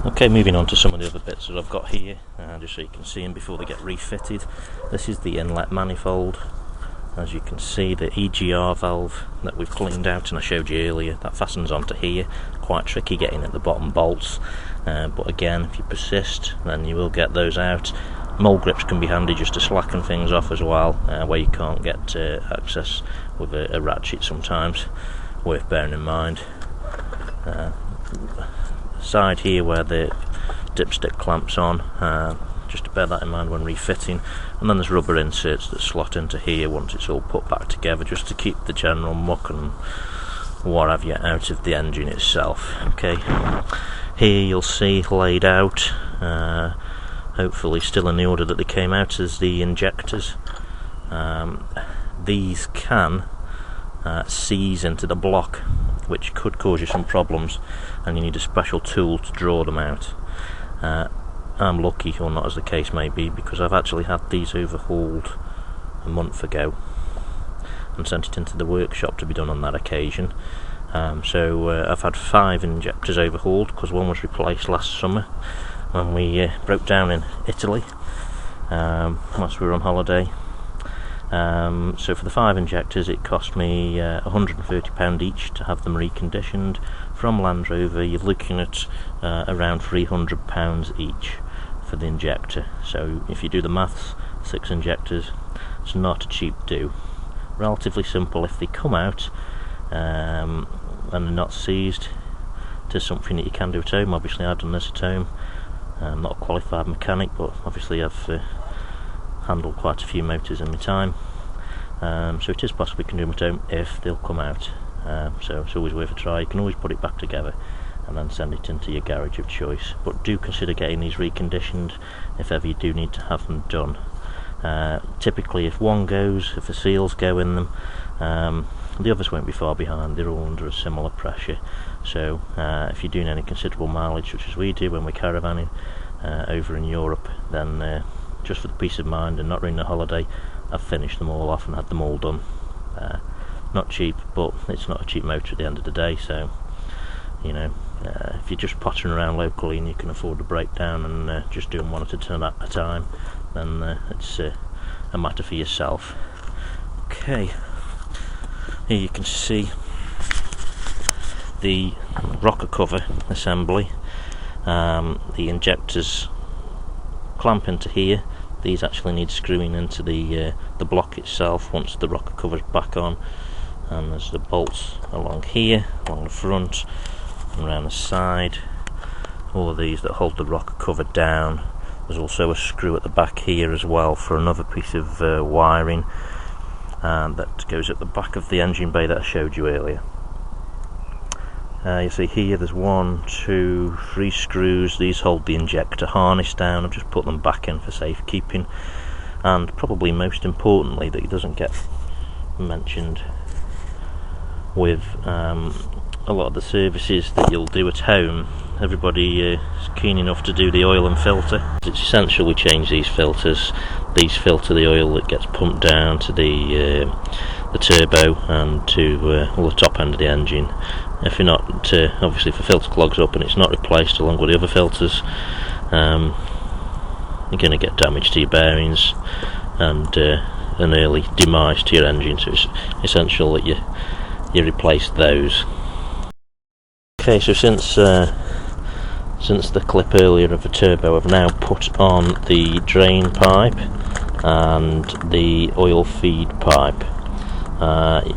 Okay, moving on to some of the other bits that I've got here, just so you can see them before they get refitted. This is the inlet manifold. As you can see, the EGR valve that we've cleaned out and I showed you earlier, that fastens onto here. Quite tricky getting at the bottom bolts, but again, if you persist, then you will get those out. Mole grips can be handy just to slacken things off as well, where you can't get access with a ratchet sometimes, worth bearing in mind. Side here where the dipstick clamps on, just to bear that in mind when refitting, and then there's rubber inserts that slot into here once it's all put back together, just to keep the general muck and what have you out of the engine itself. Okay, here you'll see laid out, hopefully still in the order that they came out, as the injectors. These can seize into the block, which could cause you some problems, and you need a special tool to draw them out. I'm lucky, or not as the case may be, because I've actually had these overhauled a month ago and sent it into the workshop to be done on that occasion. So I've had 5 injectors overhauled, because one was replaced last summer when we broke down in Italy whilst we were on holiday. So for the 5 injectors it cost me £130 each to have them reconditioned. From Land Rover you're looking at around £300 each for the injector. So if you do the maths, 6 injectors, it's not a cheap do. Relatively simple if they come out and they're not seized, to something that you can do at home. Obviously I've done this at home. I'm not a qualified mechanic, but obviously I've handled quite a few motors in my time, so it is possible you can do them at home if they'll come out. So it's always worth a try. You can always put it back together and then send it into your garage of choice, but do consider getting these reconditioned if ever you do need to have them done. Typically if one goes, if the seals go in them, the others won't be far behind. They're all under a similar pressure, so if you're doing any considerable mileage such as we do when we're caravanning over in Europe, then just for the peace of mind and not ruining the holiday, I've finished them all off and had them all done. Not cheap, but it's not a cheap motor at the end of the day, so you know, if you're just pottering around locally and you can afford to break down and just do them one at a time, then it's a matter for yourself. Okay, here you can see the rocker cover assembly. The injectors clamp into here. These actually need screwing into the block itself once the rocker cover's back on, and there's the bolts along here, along the front and around the side, all of these that hold the rocker cover down. There's also a screw at the back here as well for another piece of wiring that goes at the back of the engine bay that I showed you earlier. You see here there's 1, 2, 3 screws. These hold the injector harness down. I've just put them back in for safekeeping, and probably most importantly that it doesn't get mentioned with a lot of the services that you'll do at home. Everybody is keen enough to do the oil and filter. It's essential we change these filters. These filter the oil that gets pumped down to the turbo and to the top end of the engine. If you're not, obviously if the filter clogs up and it's not replaced along with the other filters, you're going to get damage to your bearings and an early demise to your engine, so it's essential that you replace those. Okay, so since the clip earlier of the turbo, I've now put on the drain pipe and the oil feed pipe.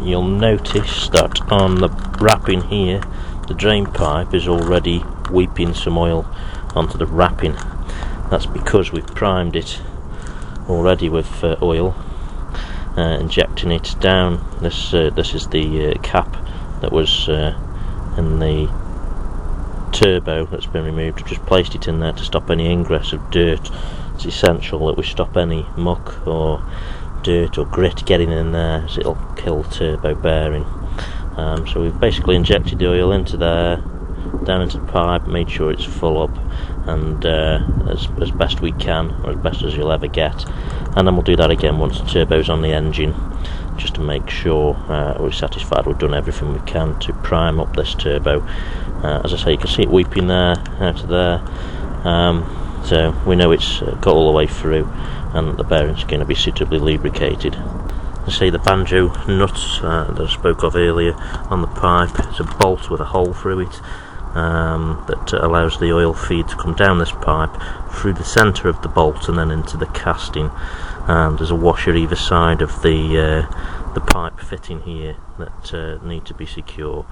You'll notice that on the wrapping here, the drain pipe is already weeping some oil onto the wrapping. That's because we've primed it already with oil, injecting it down. This is the cap that was in the turbo that's been removed. I've just placed it in there to stop any ingress of dirt. It's essential that we stop any muck or dirt or grit getting in there, as it'll kill turbo bearing. So we've basically injected the oil into there, down into the pipe, made sure it's full up, and as best we can, or as best as you'll ever get. And then we'll do that again once the turbo's on the engine. just to make sure we're satisfied we've done everything we can to prime up this turbo. As I say, you can see it weeping there out of there, so we know it's got all the way through and the bearing's going to be suitably lubricated. You see the banjo nuts that I spoke of earlier on the pipe. It's a bolt with a hole through it that allows the oil feed to come down this pipe through the centre of the bolt and then into the casting, and there's a washer either side of the pipe fitting here that need to be secure.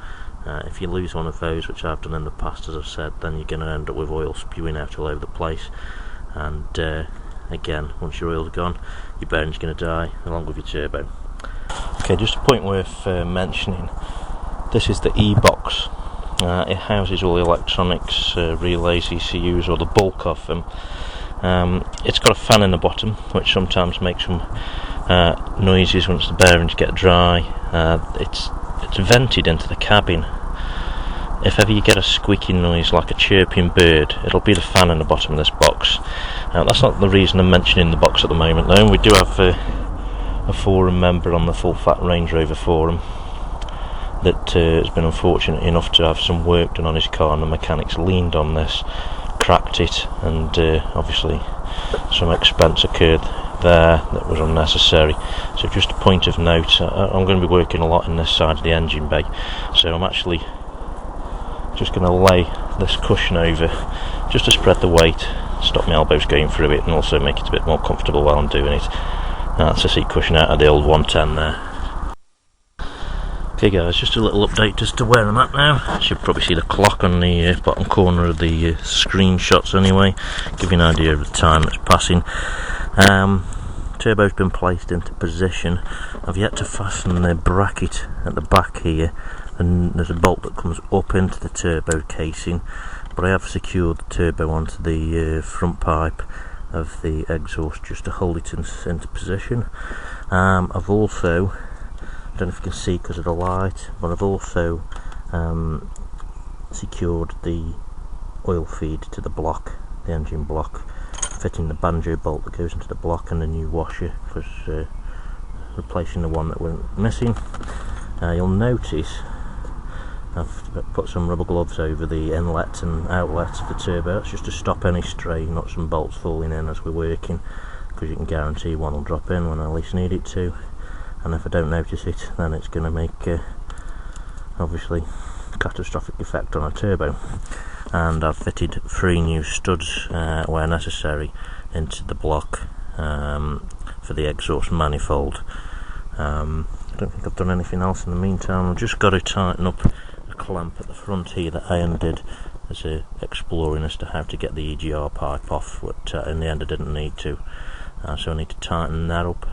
If you lose one of those, which I've done in the past as I've said, then you're going to end up with oil spewing out all over the place, and again, once your oil's gone, your bearing's going to die along with your turbo. Okay, just a point worth mentioning, this is the E-box. It houses all the electronics, relays, ECUs, or the bulk of them. It's got a fan in the bottom, which sometimes makes some noises once the bearings get dry. It's vented into the cabin. If ever you get a squeaking noise like a chirping bird, it'll be the fan in the bottom of this box. That's not the reason I'm mentioning the box at the moment though. We do have a forum member on the Full Fat Range Rover forum that has been unfortunate enough to have some work done on his car, and the mechanics leaned on this, cracked it, and obviously some expense occurred there that was unnecessary. So just a point of note, I'm going to be working a lot in this side of the engine bay, so I'm actually just going to lay this cushion over just to spread the weight, stop my elbows going through it, and also make it a bit more comfortable while I'm doing it. That's a seat cushion out of the old 110 there. Okay guys, just a little update as to where I'm at now. You should probably see the clock on the bottom corner of the screenshots anyway, give you an idea of the time that's passing. Turbo's been placed into position. I've yet to fasten the bracket at the back here, and there's a bolt that comes up into the turbo casing, but I have secured the turbo onto the front pipe of the exhaust just to hold it into position. I've also, I don't know if you can see because of the light, but I've also secured the oil feed to the block, the engine block, fitting the banjo bolt that goes into the block and the new washer, because replacing the one that went missing. You'll notice I've put some rubber gloves over the inlet and outlet of the turbo. That's just to stop any stray nuts and bolts falling in as we're working, because you can guarantee one will drop in when I least need it to, and if I don't notice it, then it's going to make obviously catastrophic effect on a turbo. And I've fitted 3 new studs where necessary into the block for the exhaust manifold. I don't think I've done anything else in the meantime. I've just got to tighten up a clamp at the front here that Ian did as exploring as to how to get the EGR pipe off, but in the end I didn't need to, so I need to tighten that up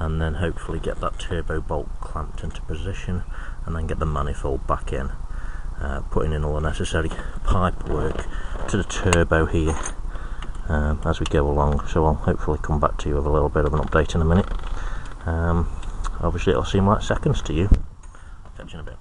and then hopefully get that turbo bolt clamped into position and then get the manifold back in, putting in all the necessary pipe work to the turbo here as we go along. So I'll hopefully come back to you with a little bit of an update in a minute. Obviously it'll seem like seconds to you. Catch you in a bit.